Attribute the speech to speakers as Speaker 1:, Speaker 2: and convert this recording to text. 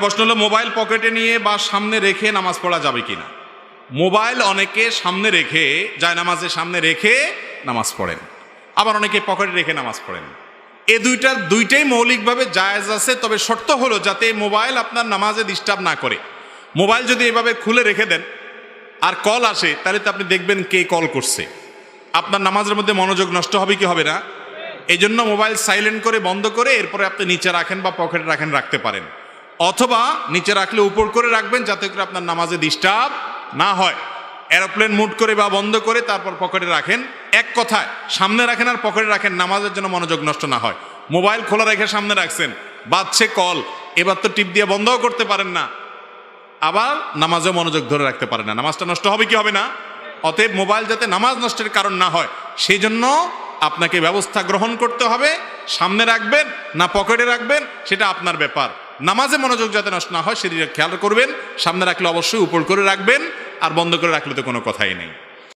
Speaker 1: প্রশ্ন হলো মোবাইল পকেটে নিয়ে বা সামনে রেখে নামাজ পড়া যাবে কিনা। মোবাইল অনেকে সামনে রেখে জায়নামাজের সামনে রেখে নামাজ পড়েন, আবার অনেকে পকেটে রেখে নামাজ পড়েন। এ দুইটাই মৌলিকভাবে জায়েজ আছে, তবে শর্ত হলো যাতে মোবাইল আপনার নামাজে ডিস্টার্ব না করে। মোবাইল যদি এভাবে খুলে রেখে দেন আর কল আসে, তাহলে তো আপনি দেখবেন কে কল করছে, আপনার নামাজের মধ্যে মনোযোগ নষ্ট হবে কি হবে না। এই জন্য মোবাইল সাইলেন্ট করে বন্ধ করে এরপরে আপনি নিচে রাখেন বা পকেটে রাখেন, রাখতে পারেন, অথবা নিচে রাখলে উপর করে রাখবেন যাতে করে আপনার নামাজে ডিস্টার্ব না হয়। এরোপ্লেন মুড করে বা বন্ধ করে তারপর পকেটে রাখেন। এক কথায় সামনে রাখেন আর পকেটে রাখেন, নামাজের জন্য মনোযোগ নষ্ট না হয়। মোবাইল খোলা রেখে সামনে রাখছেন, বাজছে কল, এবার তো টিপ দিয়ে বন্ধও করতে পারেন না, আবার নামাজে মনোযোগ ধরে রাখতে পারেন না, নামাজটা নষ্ট হবে কি হবে না। অতএব মোবাইল যাতে নামাজ নষ্টের কারণ না হয় সেই জন্য আপনাকে ব্যবস্থা গ্রহণ করতে হবে। সামনে রাখবেন না পকেটে রাখবেন সেটা আপনার ব্যাপার। নামাজে মনোযোগ যাতে নষ্ট না হয় সেদিকে খেয়াল করবেন। সামনে রাখলে অবশ্যই উপর করে রাখবেন, আর বন্ধ করে রাখলে তো কোনো কথাই নেই।